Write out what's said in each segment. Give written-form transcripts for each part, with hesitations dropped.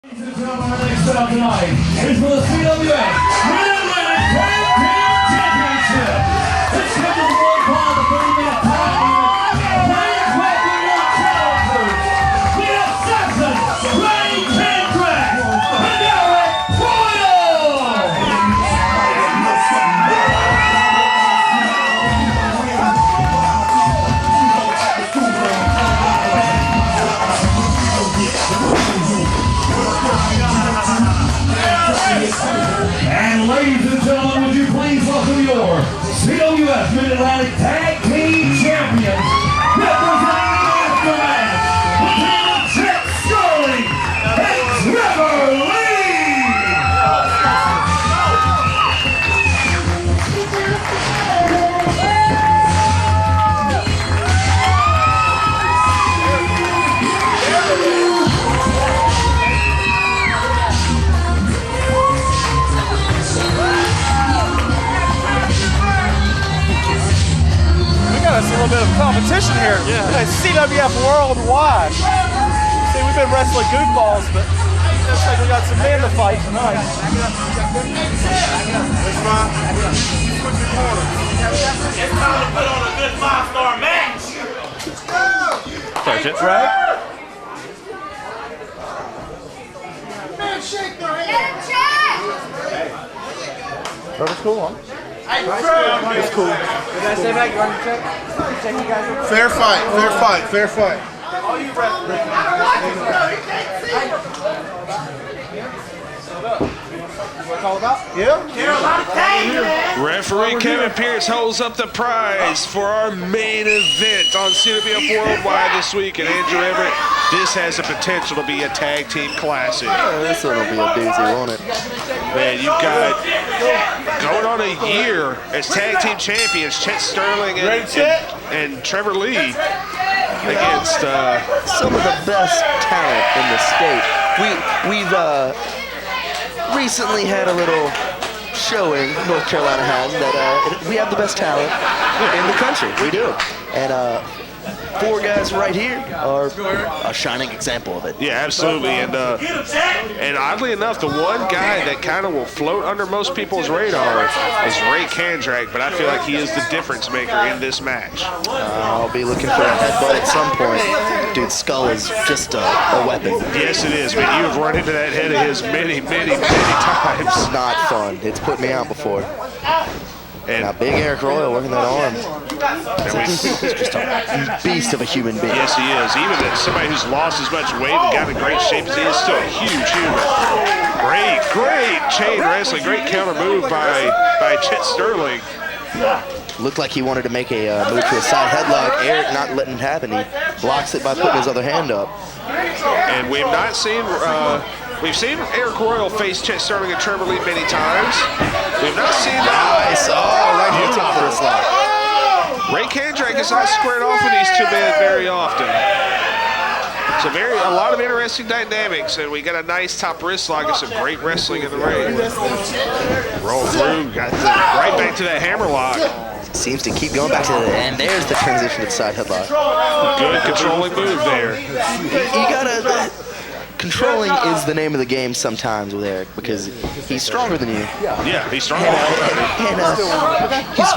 Ladies and gentlemen, our next bout tonight is for the CWF Mid-Atlantic Tag Team Championship. It's scheduled for one part of the 30-minute time limit. Please welcome your challengers, the Assassins, Kandrack and Arik Royal. And ladies and gentlemen, would you please welcome your CWF Mid-Atlantic Tag Team Champions, representing the Aftermath, Lieutenant Chet Sterling and Trevor Lee! A little bit of competition here. Yeah. CWF Worldwide. See, we've been wrestling goofballs, but looks like we got some men to fight tonight. It's time to put on a good 5-star match. Sergeant, right? Man, shake their hand. Trevor's cool, huh? It's cool. Did I say back? You want to check? Check you guys. Fair fight, fair fight, fair fight. All you wrestlers. What it's all about? Yeah. Referee Kevin Pierce holds up the prize for our main event on CWF Worldwide this week. And Andrew Everett, this has the potential to be a tag team classic. This one will be a doozy, won't it? Man, you've got going on a year as tag team champions, Chet Sterling and Trevor Lee against Some of the best talent in the state. We've recently had a little showing, North Carolina has, that we have the best talent in the country. We do. And 4 guys right here are a shining example of it. yeah, absolutely. And oddly enough, the one guy that kind of will float under most people's radar is Ric Converse, but I feel like he is the difference maker in this match. I'll be looking for a headbutt at some point. Dude's skull is just a weapon. Yes, it is, man. You have run into that head of his many, many, many times. It's not fun. It's put me out before. And Now, big Arik Royal working that arm. He's Just a beast of a human being. yes, he is. Even as somebody who's lost as much weight and got in great shape as he is, still a huge human. Great chain wrestling. Great counter move by Chet Sterling. Looked like he wanted to make a move to a side headlock. Arik not letting it happen. He blocks it by putting his other hand up. And we've not seen, we've seen Arik Royal face Chet Sterling and Trevor Lee many times. We've not seen Nice. Oh, right to the top of this lock. Ric Converse is not squared off with these two men very often. So a lot of interesting dynamics, and we got a nice top wrist lock and some great wrestling in the ring. Roll through, got right back to that hammer lock. Seems to keep going back to the and there's the transition to the side headlock. Good controlling move there. You gotta. Controlling is the name of the game sometimes with Arik because he's stronger than you. Yeah, he's strong. And he's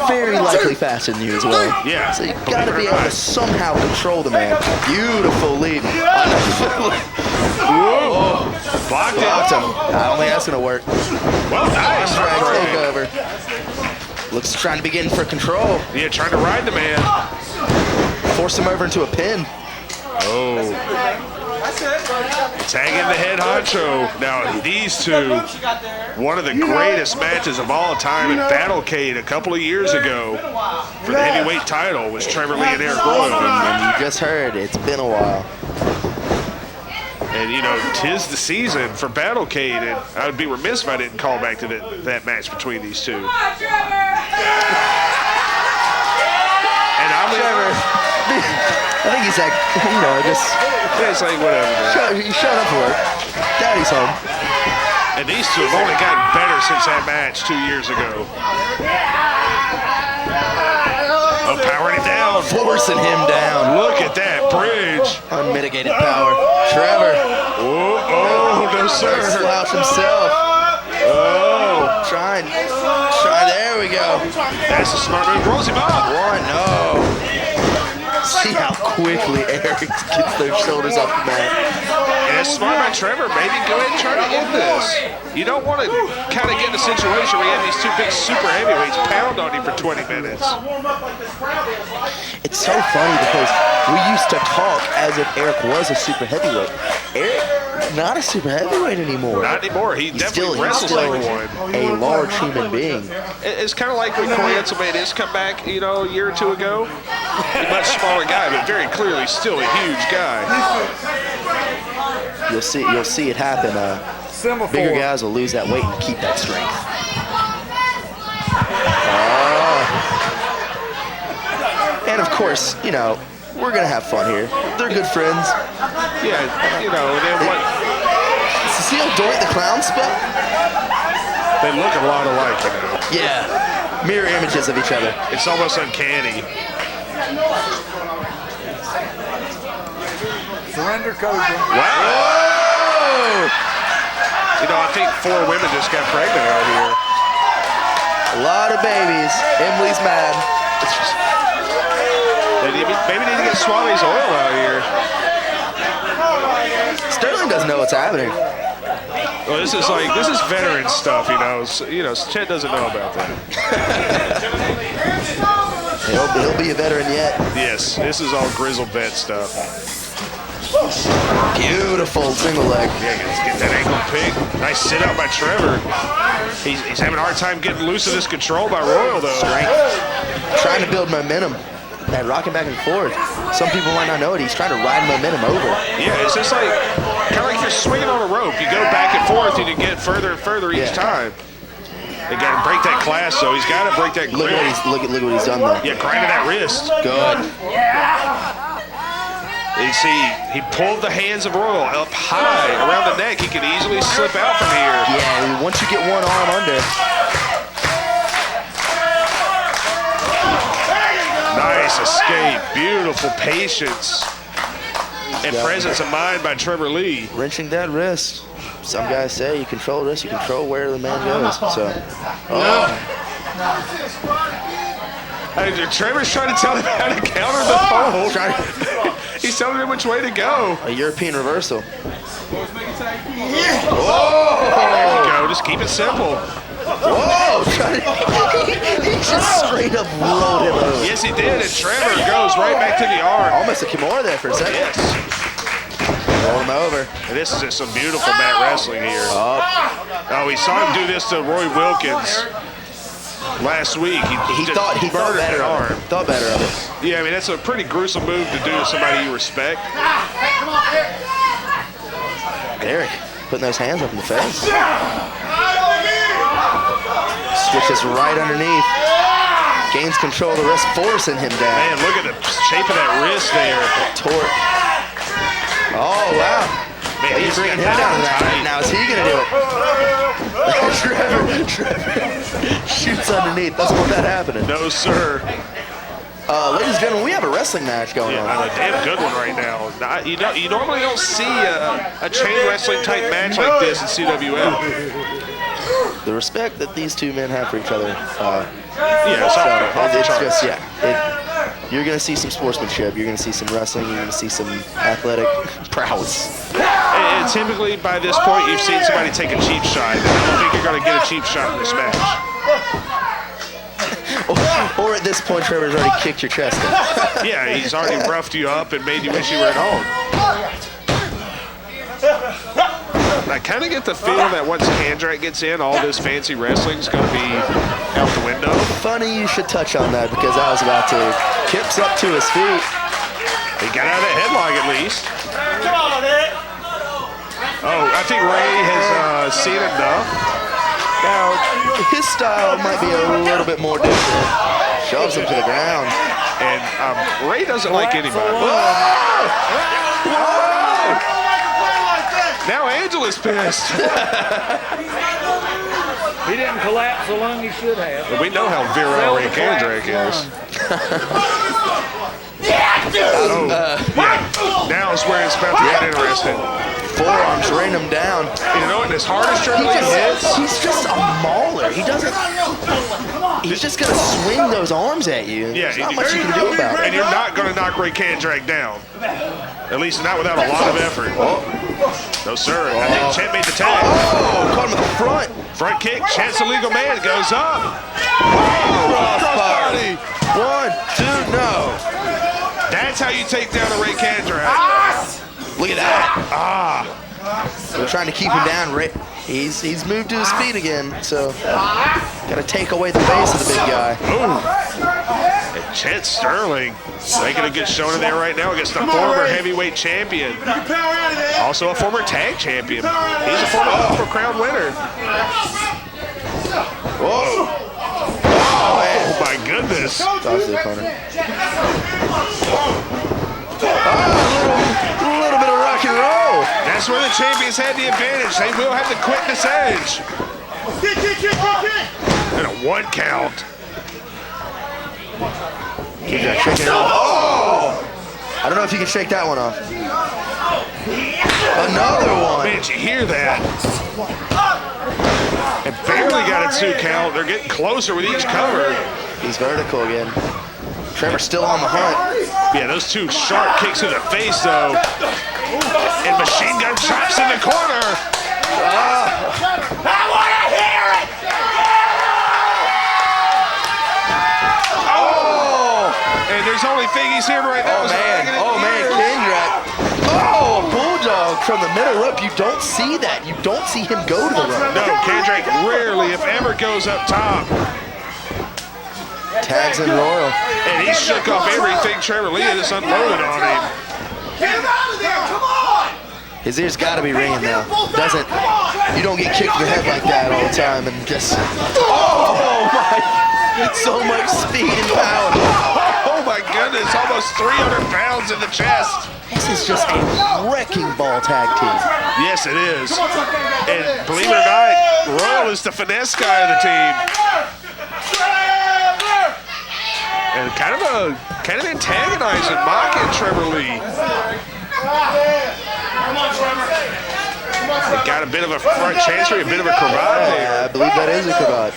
very likely faster than you as well. Yeah. So you gotta be able to somehow control the man. Beautiful lead. Blocked Blocked him. him. I don't think that's gonna work. Well, nice. Trying to take over. Looks trying to begin for control. Yeah, trying to ride the man. Force him over into a pin. Oh. Tagging the head honcho. Now, these two, one of the greatest matches of all time at Battlecade a couple of years ago for the heavyweight title was Trevor Lee and Arik Royal. And you just heard, it's been a while. And, you know, 'tis the season for Battlecade, and I would be remiss if I didn't call back to that match between these two. And I think he's like, you know, it's like, whatever. he's showing up for work. Daddy's home. And these two have only gotten better since that match 2 years ago. Powering it down. Forcing him down. Look at that bridge. Unmitigated power. Trevor. Oh, no, sir. Slouch himself. Oh. Try. There we go. That's a smart move. Rolls him up. One. No. See how quickly Aric gets those shoulders off the mat. And it's smart by Trevor. Maybe go ahead and try to end this. You don't want to kind of get in a situation where you have these two big super heavyweights pound on you for 20 minutes. It's so funny because we used to talk as if Aric was a super heavyweight. Aric, not a super heavyweight anymore. Not anymore. He definitely wrestles like one. A large human being. It's kind of like when Corey Edsel made his comeback, you know, a year or two ago. A much smaller guy, but very clearly still a huge guy. You'll see it happen. Bigger guys will lose that weight and keep that strength. And of course, you know, we're gonna have fun here. They're good friends. Yeah, you know, and then what? Cecile Doink the clown spell? They look a lot alike, you know. Yeah, mirror images of each other. It's almost uncanny. Surrender Kozone. Wow! You know, I think 4 women just got pregnant out here. A lot of babies. Emily's mad. Maybe need to get Suave's oil out here. Sterling doesn't know what's happening. Well, this is veteran stuff, you know. So, you know, Chet doesn't know about that. He'll be a veteran yet. Yes, this is all grizzled vet stuff. Beautiful single leg. Yeah, let's get that ankle pick. Nice sit out by Trevor. He's having a hard time getting loose of this control by Royal, though. Strength. Trying to build momentum. And rocking back and forth. Some people might not know it. He's trying to ride momentum over. Yeah, it's just like, kind of like you're swinging on a rope. You go back and forth and you get further and further each time. They got to break that class, so he's got to break that grip. Look what he's done though. Yeah, grinding that wrist. Good. You see, he pulled the hands of Royal up high around the neck. He could easily slip out from here. Yeah, once you get one arm under. Nice escape. Beautiful patience and presence of mind by Trevor Lee. Wrenching that wrist. Some guys say you control wrist, you control where the man goes. So, Trevor's trying to tell him how to counter the pole. He's telling him which way to go. A European reversal. There you go. Just keep it simple. Whoa! He just straight up rolled him over. Yes, he did. And Trevor goes right back to the arm. Almost a Kimura there for a second. Yes. Roll him over. And this is just some beautiful mat wrestling here. Oh, we saw him do this to Roy Wilkins last week. He thought better of it. Thought better of it. Yeah, I mean, that's a pretty gruesome move to do to somebody you respect. Aric putting those hands up in the face. Switches right underneath. Gains control of the wrist, forcing him down. Man, look at the shape of that wrist there. Torque. Oh, wow. Man, he's bringing him down to that. Now is he going to do it? Trevor shoots underneath. Doesn't want that happening. No, sir. Ladies and gentlemen, we have a wrestling match going on. A damn good one right now. You normally don't see a chain wrestling type match like this in CWF. The respect that these two men have for each other. You're going to see some sportsmanship. You're going to see some wrestling. You're going to see some athletic prowess. And typically, by this point, you've seen somebody take a cheap shot. And I don't think you're going to get a cheap shot in this match. Or at this point, Trevor's already kicked your chest in. Yeah, he's already roughed you up and made you wish you were at home. I kind of get the feeling that once Kandrack gets in, all this fancy wrestling's going to be out the window. Funny you should touch on that because I was about to. Kip's up to his feet. He got out of that headlock at least. Oh, I think Ray has seen enough. Now, his style might be a little bit more different. Shoves him to the ground. And Ray doesn't like anybody. Whoa! Whoa! Now Angela's pissed. He didn't collapse so long he should have. But we know how virile Ric Converse is. Now is where it's about to get interesting. Forearms rain him down. You know what? As hard as Trevor Lee hits, He's just a mauler. He doesn't. He's just gonna swing those arms at you. yeah, There's not much you can do about and it. you're not going to knock Ric Converse down. At least not without a lot of effort. No, sir. I think Chet made the tag. Oh, caught him in the front. Front kick. Chet's illegal man goes up. Crossbody. 1, 2, no. That's how you take down a Ric Converse. Look at that. They're trying to keep him down. He's moved to his feet again, so gotta take away the base of the big guy. And Chet Sterling making a good showing in there right now against the former heavyweight champion. Also a former tag champion. He's a former Triple Crown winner. Whoa. Oh my goodness. Toss to the corner. A little bit of rock and roll. That's where the champions had the advantage. They will have the quickness edge. And a 1 count. Keep that shaking it off. Oh! I don't know if you can shake that one off. Another one. Man, did you hear that? And barely got a 2 count. They're getting closer with each cover. He's vertical again. Trevor's still on the hunt. Yeah, those 2 sharp kicks in the face, though. And machine gun chops in the corner. I want to hear it! Oh! And there's only thing he's hearing right now. Oh man, Kandrack. Oh, a bulldog from the middle rope. You don't see that. You don't see him go to the rope. No, Kandrack rarely, if ever, goes up top. Tags in Royal. And he shook off everything Trevor Lee just unloaded on him. Get him out of there! Come on! His ears got to be ringing now. You don't get kicked in the head like that all the time and just. Oh my! So much speed and power. Oh my goodness, almost 300 pounds in the chest. This is just a wrecking ball tag team. Yes, it is. And believe it or not, Royal is the finesse guy of the team. And kind of antagonizing, mocking Trevor Lee. He got a bit of a front chancery, a bit of a cravat there. I believe that is a cravat.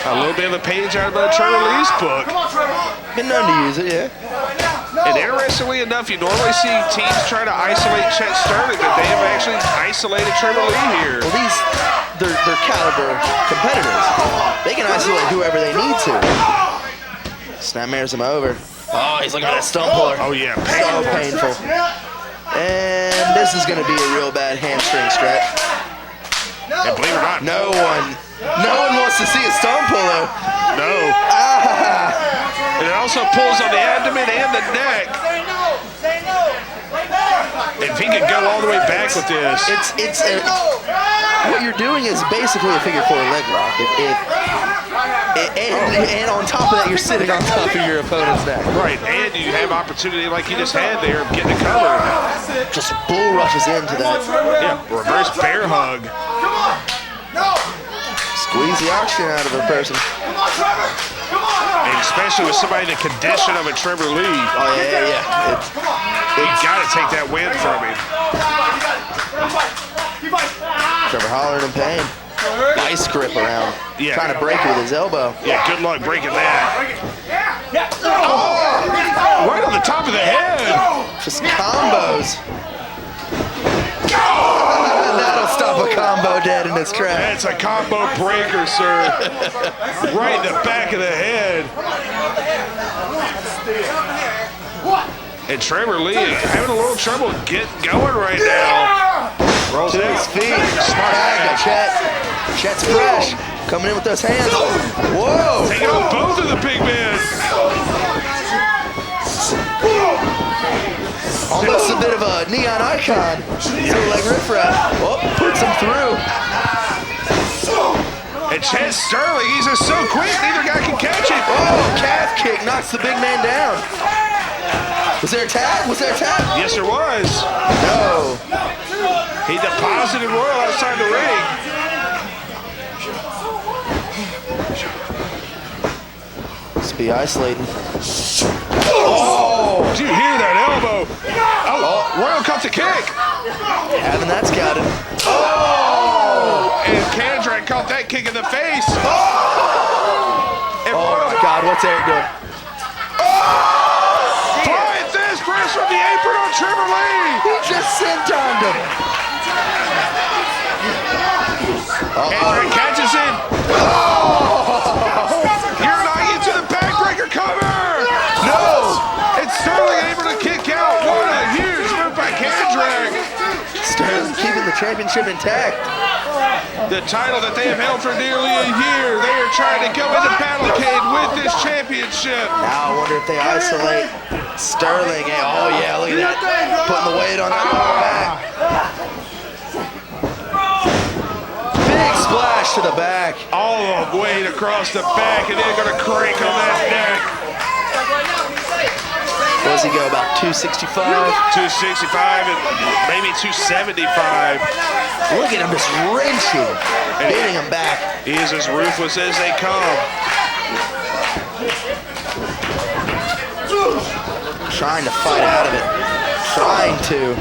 A little bit of a page out of Trevor Lee's book. Been known to use it, yeah. And interestingly enough, you normally see teams try to isolate Chet Sterling, but they have actually isolated Trevor Lee here. Well, they're caliber competitors. They can isolate whoever they need to. Snapmares him over. Oh, he's looking at that stump puller. Oh yeah, So painful. And this is going to be a real bad hamstring stretch. And believe it or not, No one wants to see a stump puller. no. Ah. And it also pulls on the abdomen and the neck. If he could go all the way back with this. What you're doing is basically a figure 4 leg lock. And on top of that, you're sitting on top of your opponent's neck. Right, and you have opportunity like you just had there of getting a cover. Just bull rushes into that. Yeah, reverse bear hug. Squeeze the oxygen out of a person. And especially with somebody in the condition of a Trevor Lee. Oh, yeah. You got to take that win from him. Trevor hollering in pain. Vice grip around. Yeah. Trying to break it with his elbow. Yeah, good luck breaking that. Right on the top of the head. Just combos. That'll stop a combo dead in its tracks. That's a combo breaker, sir. Right in the back of the head. And Trevor Lee having a little trouble getting going right now. Rolls To down. his feet. Smart Tag, tag. Chet's fresh. Coming in with those hands. Whoa. Taking on both of the big men. Almost a bit of a neon icon. Little like riffraff. Oh, puts him through. And Chet Sterling, he's just so quick, neither guy can catch him. Oh, calf kick knocks the big man down. Was there a tag? Yes, there was. No. He deposited Royal outside the ring. Must be isolating. Oh! Did you hear that elbow? Oh, Royal caught the kick. Having that scouted. Oh! And Kandrack caught that kick in the face. And Oh my God, what's Arik doing? flying fist press from the apron on Trevor Lee. He just sentoned him. Kandrack catches him. You're not into the backbreaker cover. No. And Sterling able to kick out. What a huge move by Kandrack. Sterling keeping the championship intact. The title that they have held for nearly a year. They are trying to go into Battlecade with this championship. Now I wonder if they isolate Sterling. Hey, oh yeah, look at that. Putting the weight on that lower back. Big splash to the back. All the weight across the back, and they're going to crank on that neck. What does he go, about 265? 265 and maybe 275. Look at him just wrenching, hitting him back. He is as ruthless as they come. Trying to fight out of it. Trying to.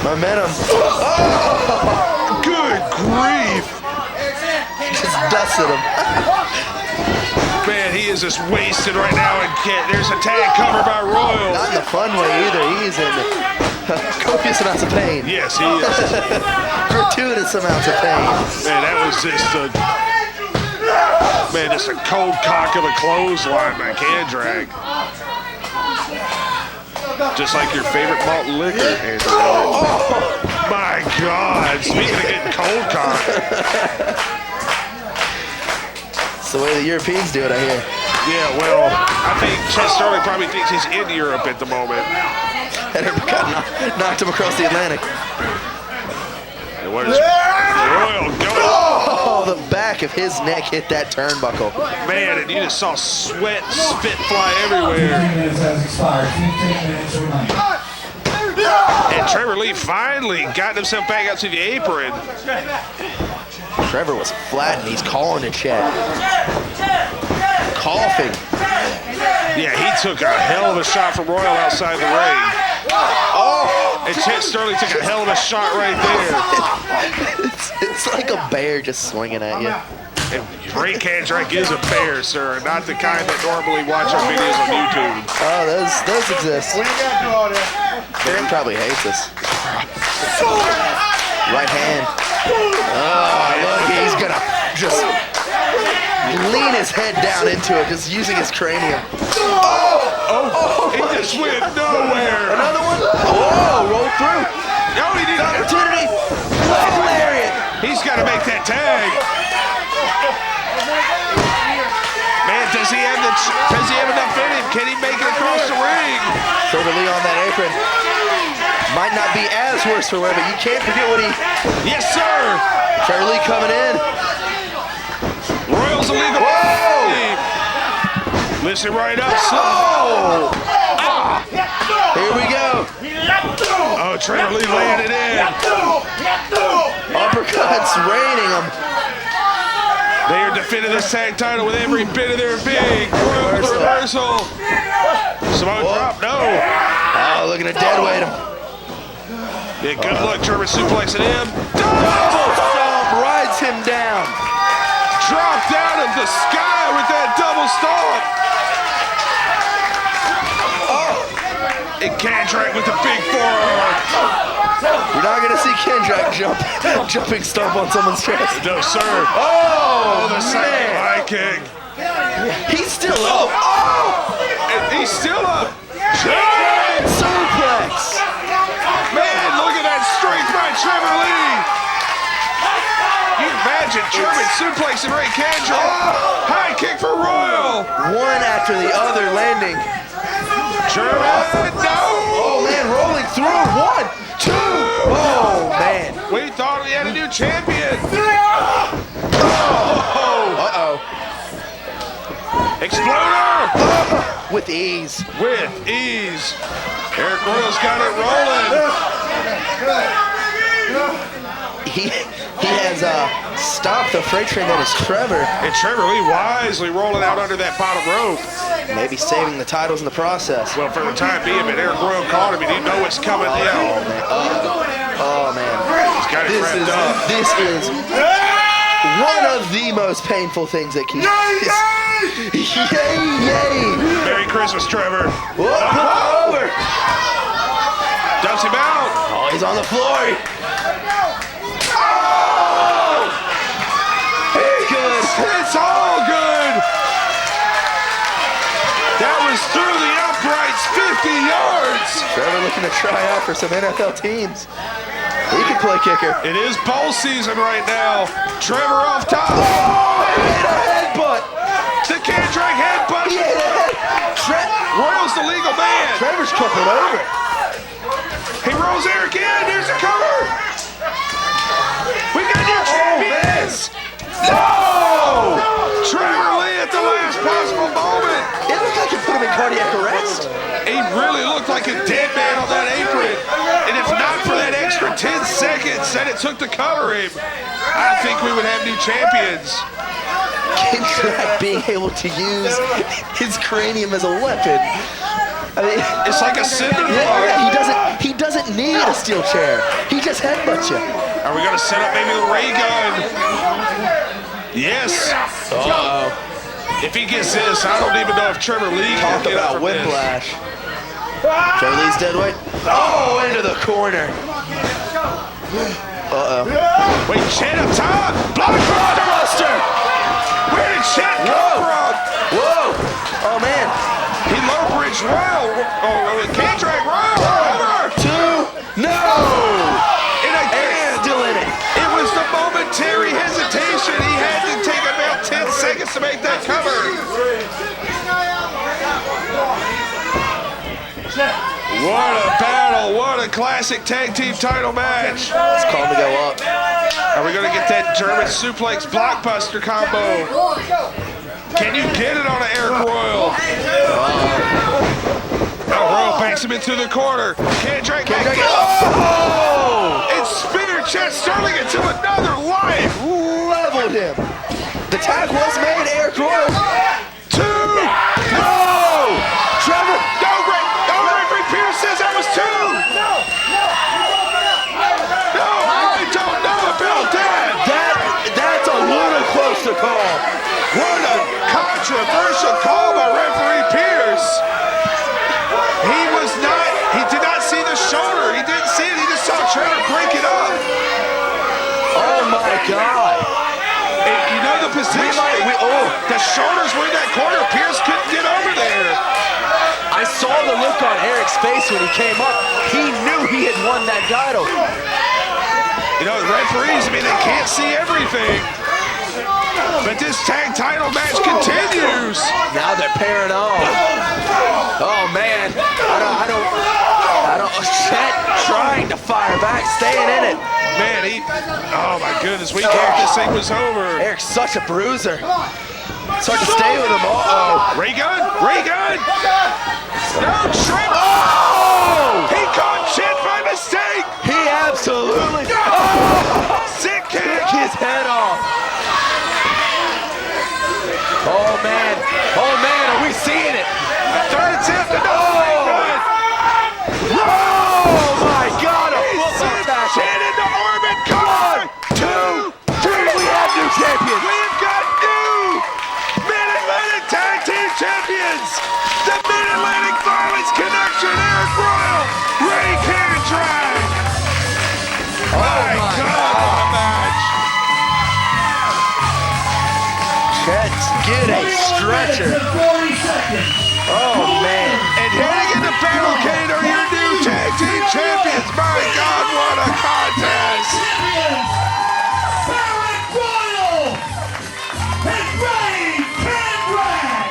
Momentum. Oh! Good grief. Just dusted him. Man, he is just wasted right now. And there's a tag cover by Royal. Not in the fun way either. He's in copious amounts of pain. Yes, he is. Gratuitous amounts of pain. Man, that was just a cold cock of a clothesline by Kandrack. Just like your favorite malt liquor, Andrew. Oh, my God. Speaking of getting cold cock. It's the way the Europeans do it, I hear. Yeah, well, I think Chet Sterling probably thinks he's in Europe at the moment. Everett knocked him across the Atlantic. And what is Royal going? Oh, the back of his neck hit that turnbuckle. Man, and you just saw sweat, spit fly everywhere. 15 minutes has expired. 15 minutes remaining. And Trevor Lee finally got himself back out to the apron. Trevor was flattened. He's calling to Chet. Coughing. Yeah, he took a hell of a shot from Royal outside the ring. Oh! And Chet Sterling took a hell of a shot right there. It's like a bear just swinging at you. And Ric Converse is a bear, sir, not the kind that normally watch our videos on YouTube. Oh, those exist. Rick probably hates us. Right hand. Oh, look, he's gonna just lean his head down into it, just using his cranium. Oh, he just went nowhere. Another one. Oh, rolled through. No, he didn't. Opportunity. Leg lariat. He's got to make that tag. Man, does he have enough in him? Can he make it across the ring? Trevor Lee on that apron. Might not be as worse for wear, but you can't forget what he... Yes, sir. Trevor Lee coming in. Royal's illegal. Whoa! Listen right up, slow. Here we go. Oh, Trevor Lee laying it in. Uppercuts raining him. They are defending this tag title with every bit of their being. Royal reversal. Samoan drop, no. Oh, looking at dead weight him. Yeah, good luck, Trevor suplexing him. Double stomp rides him down. Dropped out of the sky with that double stomp. Oh. And Kandrack with the big forearm. You're not going to see Kandrack jumping stomp on someone's chest. No, sir. Oh, The second high kick. He's still up. Oh! And he's still up. German suplex. Man, look at that strength by Trevor Lee. You imagine German suplex and Ric Converse. High kick for Royal. One after the other landing. German, no. Oh, man, rolling through. 1, 2. Oh, man. We thought we had a new champion. Uh-oh. Exploder. With ease. With ease. Arik Royal's got it rolling. he has stopped the freight train that is Trevor. And Trevor Lee wisely rolling out under that bottom rope. Maybe saving the titles in the process. Well, for the time being, but Arik Royal caught him. He didn't know what's coming down. Oh man. He's got it wrapped up. This is one of the most painful things that can. Yay! Merry Christmas, Trevor. Whoa, over. Dumps him out. Oh, he's on the floor. It's all good. That was through the uprights, 50 yards. Trevor looking to try out for some NFL teams. He can play kicker. It is bowl season right now. Trevor off top. Oh, he hit a headbutt. The Kandrack headbutt. He hit a head. Royal's the legal man. Trevor's tripping over. He rolls Aric in. Here's the cover. We got new champions. No! Trevor Lee at the last possible moment. It looked like he put him in cardiac arrest. He really looked like a dead man on that apron. And if not for that extra 10 seconds that it took to cover him, I think we would have new champions. Kandrack being able to use his cranium as a weapon. I mean, It's like a cinder block. yeah, he doesn't need a steel chair. He just headbutts you. Are we going to set up maybe the ray gun? Yes. Uh-oh. If he gets this, I don't even know if Trevor Lee can Talk get up about from this. whiplash. Trevor Lee's dead weight. Oh, into the corner. Uh-oh. Wait, Chet up top. Blockbuster. Where did Chet come from? Whoa. Oh, man. He low bridge Royal. Oh, Kandrack Royal. Over. 2. No. And again, Still in it. it was the momentary hesitation. He had to take about 10 seconds to make that cover. What a battle. What a classic tag team title match. It's called to go up. Are we going to get that German suplex blockbuster combo? Can you get it on an Arik Royal? Royal backs him into the corner. Kandrack. Oh! And speared Chet Sterling into another life. Leveled him. The tag was made, Arik Royal. 2. No! Trevor. No, referee Pierce says that was 2. No, I don't know about that. That's a little close to call. What a controversial call by referee Pierce. He did not see the shoulder. He didn't see it. He just saw Trevor break it up. Oh my God. And you know the position. The shoulders were in that corner. Pierce couldn't get over there. I saw the look on Eric's face when he came up. He knew he had won that title. You know, the referees, I mean, they can't see everything. But this tag title match continues. Now they're pairing off. Oh man, I don't. Chet trying to fire back, staying in it. Man, oh my goodness, we thought this thing was over. Eric's such a bruiser. It's hard to stay with him. Ray gun. No, Trevor. Oh! He caught Chet by mistake. He absolutely. Sick kick. His head off. Oh man, are we seeing it? Third attempt, Oh my God, a football tackle. Chet into orbit, come on! 2, 3, We have new champions. we've got new Mid-Atlantic Tag Team Champions! The Mid-Atlantic Violence Connection, Arik Royal, Ray Kandrack! My God, what a match! Chet, get a stretcher. 40 seconds. Oh man. And heading into Battlecade are your new Tag Team Champions! My God, what a contest! Champions, Arik Royal and Ray Kandrack.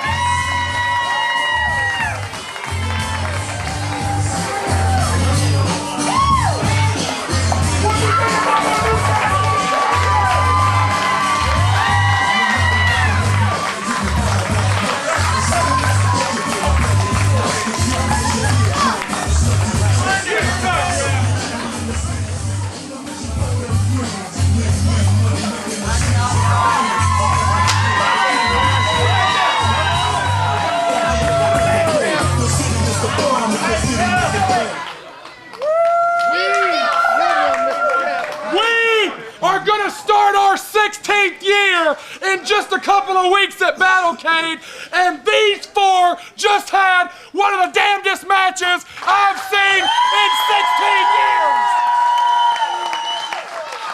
gonna start our 16th year in just a couple of weeks at Battlecade, and these four just had one of the damnedest matches I've seen in 16 years.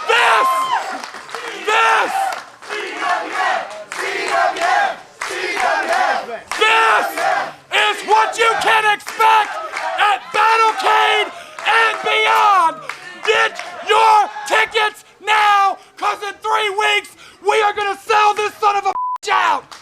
This is what you can expect at Battlecade and beyond. Get your tickets now, cause in 3 weeks we are gonna sell this son of a out.